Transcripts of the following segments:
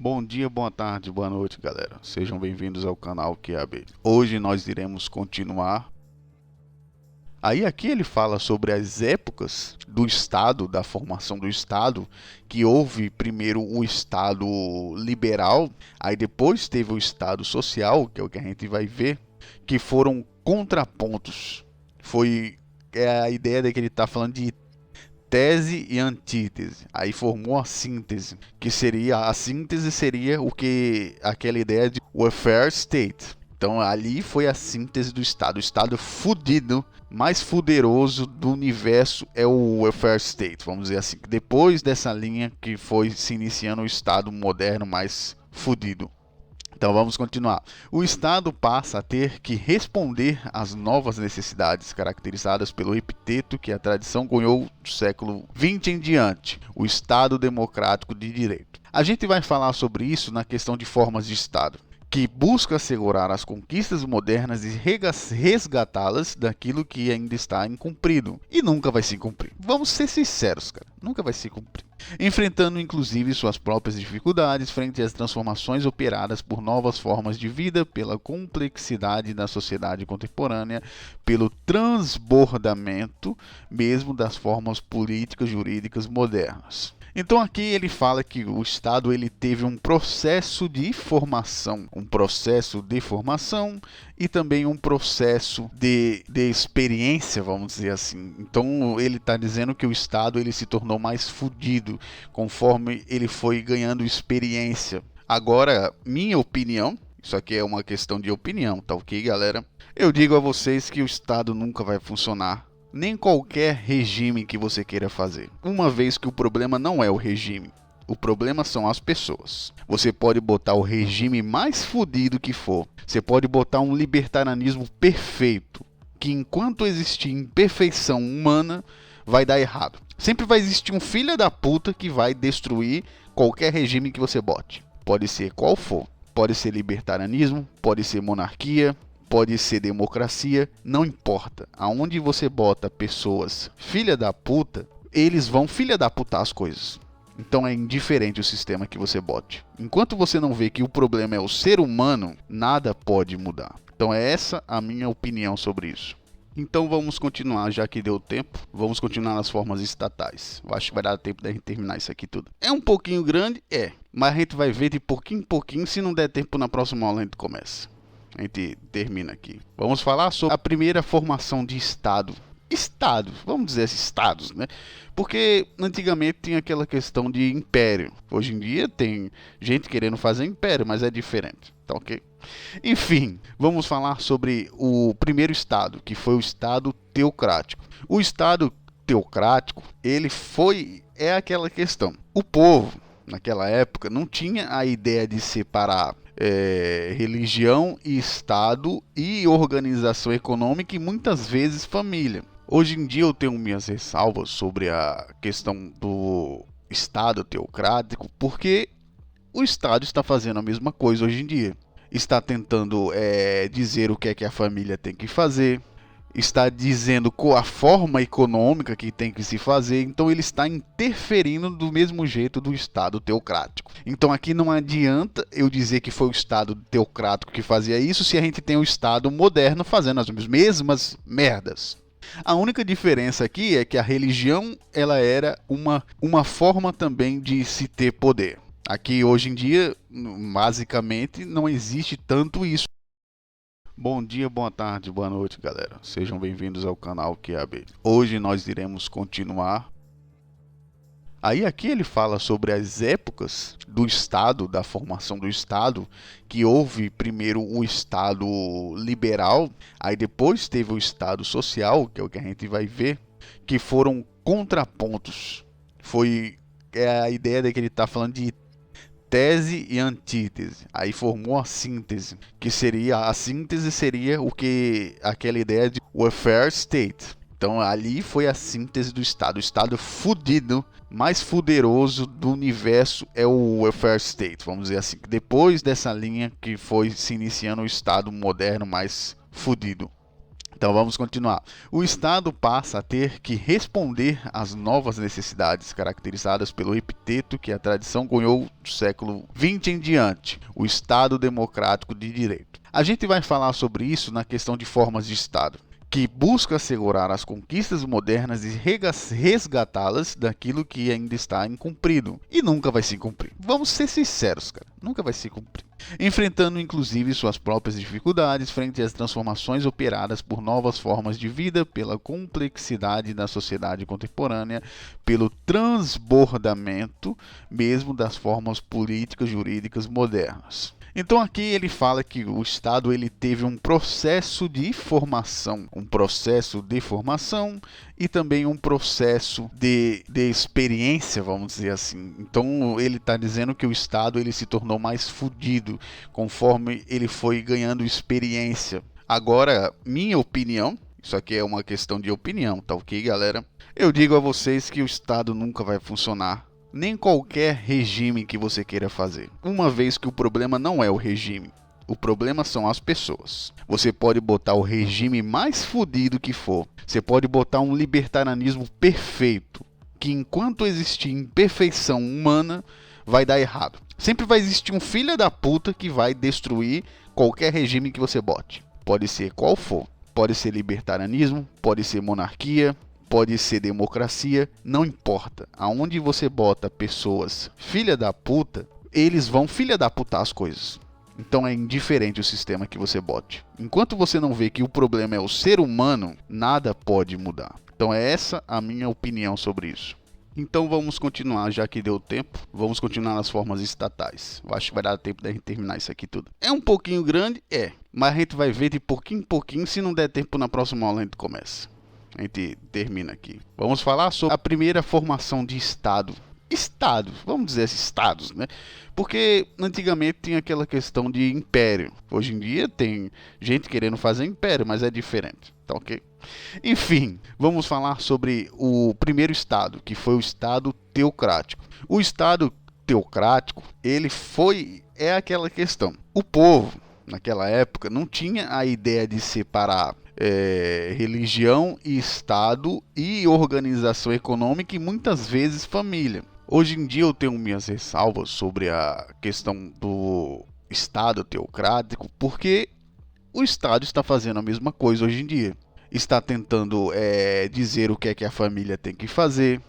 Bom dia, boa tarde, boa noite, galera. Sejam bem-vindos ao canal QAB. Hoje nós iremos continuar. Aqui ele fala sobre as épocas do Estado, da formação do Estado, que houve primeiro o Estado liberal, aí depois teve o Estado social, que é o que a gente vai ver, que foram contrapontos. É a ideia de que ele está falando de tese e antítese. Aí formou a síntese, que seria a síntese seria o que aquela ideia de welfare state. Então ali foi a síntese do Estado. O Estado fudido, mais fuderoso do universo é o welfare state. Vamos dizer assim, depois dessa linha que foi se iniciando o Estado moderno mais fudido. Então vamos continuar. O Estado passa a ter que responder às novas necessidades caracterizadas pelo epiteto que a tradição cunhou do século XX em diante, o Estado democrático de direito. A gente vai falar sobre isso na questão de formas de Estado, que busca assegurar as conquistas modernas e resgatá-las daquilo que ainda está incumprido. E nunca vai se cumprir. Vamos ser sinceros, cara. Nunca vai se cumprir. Enfrentando inclusive suas próprias dificuldades frente às transformações operadas por novas formas de vida, pela complexidade da sociedade contemporânea, pelo transbordamento mesmo das formas políticas jurídicas modernas. Então aqui ele fala que o Estado ele teve um processo de formação, e também um processo de experiência, vamos dizer assim. Então ele está dizendo que o Estado ele se tornou mais fudido conforme ele foi ganhando experiência. Agora, minha opinião, isso aqui é uma questão de opinião, tá ok, galera? Eu digo a vocês que o Estado nunca vai funcionar, nem qualquer regime que você queira fazer, uma vez que o problema não é o regime, o problema são as pessoas. Você pode botar o regime mais fudido que for, você pode botar um libertarianismo perfeito, que enquanto existir imperfeição humana, vai dar errado. Sempre vai existir um filho da puta que vai destruir qualquer regime que você bote, pode ser qual for. Pode ser libertarianismo, pode ser monarquia, pode ser democracia, não importa. Aonde você bota pessoas filha da puta, eles vão filha da putar as coisas. Então é indiferente o sistema que você bote. Enquanto você não vê que o problema é o ser humano, nada pode mudar. Então é essa a minha opinião sobre isso. Então vamos continuar, já que deu tempo, vamos continuar nas formas estatais. Eu acho que vai dar tempo da gente terminar isso aqui tudo. É um pouquinho grande? É. Mas a gente vai ver de pouquinho em pouquinho, se não der tempo na próxima aula a gente começa. A gente termina aqui. Vamos falar sobre a primeira formação de Estado. Estados, vamos dizer assim, estados, né? Porque antigamente tinha aquela questão de império. Hoje em dia tem gente querendo fazer império, mas é diferente, tá ok? Enfim, vamos falar sobre o primeiro Estado, que foi o Estado teocrático. O Estado teocrático, é aquela questão. O povo, naquela época, não tinha a ideia de separar religião e Estado e organização econômica e muitas vezes família. Hoje em dia eu tenho minhas ressalvas sobre a questão do Estado teocrático, porque o Estado está fazendo a mesma coisa hoje em dia. Está tentando dizer o que é que a família tem que fazer, está dizendo qual a forma econômica que tem que se fazer, então ele está interferindo do mesmo jeito do Estado teocrático. Então aqui não adianta eu dizer que foi o Estado teocrático que fazia isso se a gente tem o Estado moderno fazendo as mesmas merdas. A única diferença aqui é que a religião ela era uma forma também de se ter poder. Aqui hoje em dia, basicamente, não existe tanto isso. Bom dia, boa tarde, boa noite, galera. Sejam bem-vindos ao canal QAB. Hoje nós iremos continuar. Aqui ele fala sobre as épocas do Estado, da formação do Estado, que houve primeiro o Estado liberal, aí depois teve o Estado social, que é o que a gente vai ver, que foram contrapontos. É a ideia de que ele está falando de tese e antítese. Aí formou a síntese, que seria a síntese seria o que aquela ideia de welfare state. Então ali foi a síntese do Estado. O Estado fudido, mais fuderoso do universo é o welfare state. Vamos dizer assim, depois dessa linha que foi se iniciando o Estado moderno mais fudido. Então vamos continuar. O Estado passa a ter que responder às novas necessidades caracterizadas pelo epiteto que a tradição cunhou do século XX em diante, o Estado democrático de direito. A gente vai falar sobre isso na questão de formas de Estado, que busca assegurar as conquistas modernas e resgatá-las daquilo que ainda está incumprido. E nunca vai se cumprir. Vamos ser sinceros, cara. Nunca vai se cumprir. Enfrentando inclusive suas próprias dificuldades frente às transformações operadas por novas formas de vida, pela complexidade da sociedade contemporânea, pelo transbordamento mesmo das formas políticas jurídicas modernas. Então aqui ele fala que o Estado ele teve um processo de formação e também um processo de experiência, vamos dizer assim. Então ele está dizendo que o Estado ele se tornou mais fudido conforme ele foi ganhando experiência. Agora, minha opinião, isso aqui é uma questão de opinião, tá ok, galera? Eu digo a vocês que o Estado nunca vai funcionar. Nem qualquer regime que você queira fazer. Uma vez que o problema não é o regime. O problema são as pessoas. Você pode botar o regime mais fodido que for. Você pode botar um libertarianismo perfeito. Que enquanto existir imperfeição humana, vai dar errado. Sempre vai existir um filho da puta que vai destruir qualquer regime que você bote. Pode ser qual for. Pode ser libertarianismo, pode ser monarquia, pode ser democracia, não importa. Aonde você bota pessoas filha da puta, eles vão filha da putar as coisas. Então é indiferente o sistema que você bote. Enquanto você não vê que o problema é o ser humano, nada pode mudar. Então é essa a minha opinião sobre isso. Então vamos continuar, já que deu tempo, vamos continuar nas formas estatais. Eu acho que vai dar tempo da gente terminar isso aqui tudo. É um pouquinho grande? É. Mas a gente vai ver de pouquinho em pouquinho, se não der tempo na próxima aula a gente começa. A gente termina aqui. Vamos falar sobre a primeira formação de Estado. Estados, vamos dizer assim, estados, né? Porque antigamente tinha aquela questão de império. Hoje em dia tem gente querendo fazer império, mas é diferente, tá ok? Enfim, vamos falar sobre o primeiro Estado, que foi o Estado teocrático. O Estado teocrático, é aquela questão. O povo, naquela época, não tinha a ideia de separar religião e Estado e organização econômica e muitas vezes família. Hoje em dia eu tenho minhas ressalvas sobre a questão do Estado teocrático, porque o Estado está fazendo a mesma coisa hoje em dia. Está tentando dizer o que é que a família tem que fazer,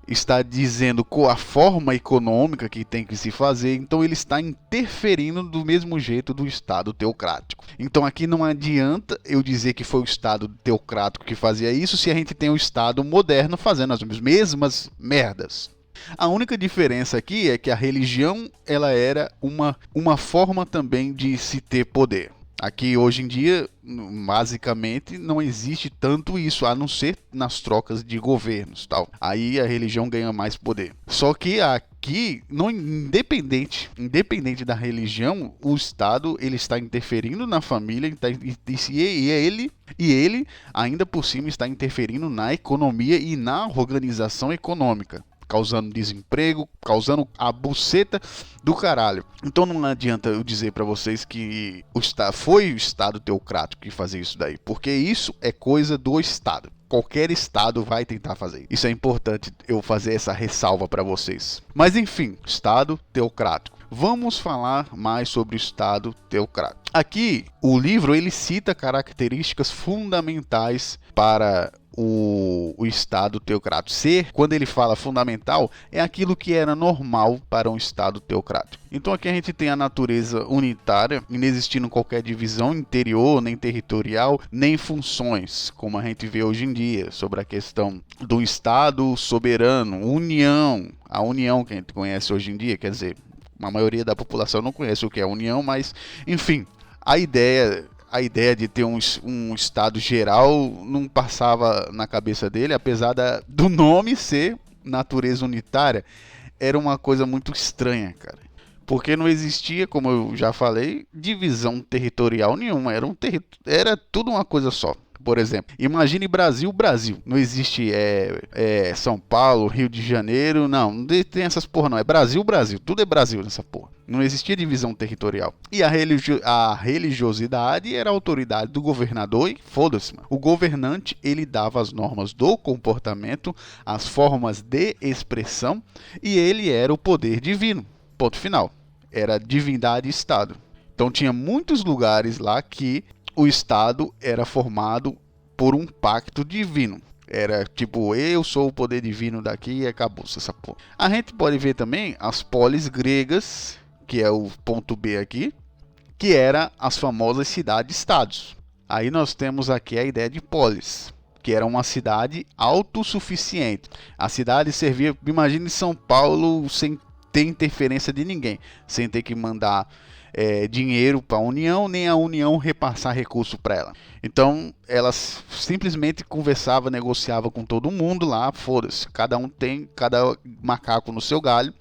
está dizendo qual a forma econômica que tem que se fazer, então ele está interferindo do mesmo jeito do Estado teocrático. Então aqui não adianta eu dizer que foi o Estado teocrático que fazia isso se a gente tem o Estado moderno fazendo as mesmas merdas. A única diferença aqui é que a religião ela era uma forma também de se ter poder. Aqui hoje em dia, basicamente, não existe tanto isso, a não ser nas trocas de governos, tal. Aí a religião ganha mais poder. Só que aqui, independente da religião, o Estado ele está interferindo na família e ele ainda por cima está interferindo na economia e na organização econômica, causando desemprego, causando a buceta do caralho. Então não adianta eu dizer para vocês que foi o Estado teocrático que fazia isso daí, porque isso é coisa do Estado. Qualquer Estado vai tentar fazer. Isso é importante eu fazer essa ressalva para vocês. Mas enfim, Estado teocrático. Vamos falar mais sobre o Estado teocrático. Aqui, o livro ele cita características fundamentais para o Estado teocrático. Quando ele fala fundamental, é aquilo que era normal para um Estado teocrático. Então aqui a gente tem a natureza unitária, inexistindo qualquer divisão interior, nem territorial, nem funções, como a gente vê hoje em dia, sobre a questão do Estado soberano, a união que a gente conhece hoje em dia, quer dizer, a maioria da população não conhece o que é a união, mas enfim, a ideia de ter um Estado geral não passava na cabeça dele, apesar do nome ser natureza unitária, era uma coisa muito estranha, cara. Porque não existia, como eu já falei, divisão territorial nenhuma, era tudo uma coisa só. Por exemplo, imagine Brasil, Brasil. Não existe São Paulo, Rio de Janeiro, não tem essas porra não. É Brasil, Brasil. Tudo é Brasil nessa porra. Não existia divisão territorial. E a religiosidade era a autoridade do governador e foda-se, mano. O governante, ele dava as normas do comportamento, as formas de expressão, e ele era o poder divino. Ponto final. Era divindade e Estado. Então tinha muitos lugares lá que o Estado era formado por um pacto divino. Era tipo, eu sou o poder divino daqui e acabou essa porra. A gente pode ver também as polis gregas, que é o ponto B aqui, que eram as famosas cidades-estados. Aí nós temos aqui a ideia de polis, que era uma cidade autossuficiente. A cidade servia, imagine São Paulo sem ter interferência de ninguém, sem ter que mandar dinheiro para a União, nem a União repassar recurso para ela. Então, elas simplesmente conversavam, negociavam com todo mundo lá, foda-se, cada macaco no seu galho.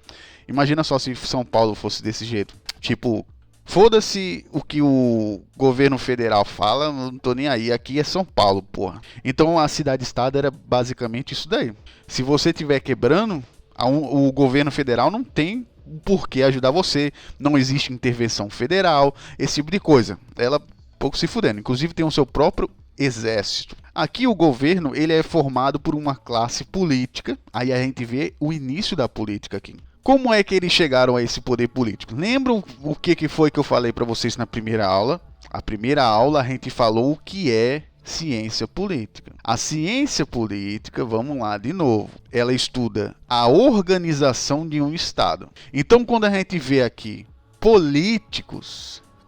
Imagina só se São Paulo fosse desse jeito. Tipo, foda-se o que o governo federal fala, não tô nem aí, aqui é São Paulo, porra. Então, a cidade-estado era basicamente isso daí. Se você estiver quebrando, o governo federal não tem por que ajudar você, não existe intervenção federal, esse tipo de coisa. Ela pouco se fudendo, inclusive tem o seu próprio exército. Aqui o governo, ele é formado por uma classe política, aí a gente vê o início da política aqui. Como é que eles chegaram a esse poder político? Lembram o que foi que eu falei para vocês na primeira aula? A primeira aula a gente falou o que é ciência política. A ciência política, vamos lá de novo, ela estuda a organização de um Estado. Então, quando a gente vê aqui políticos,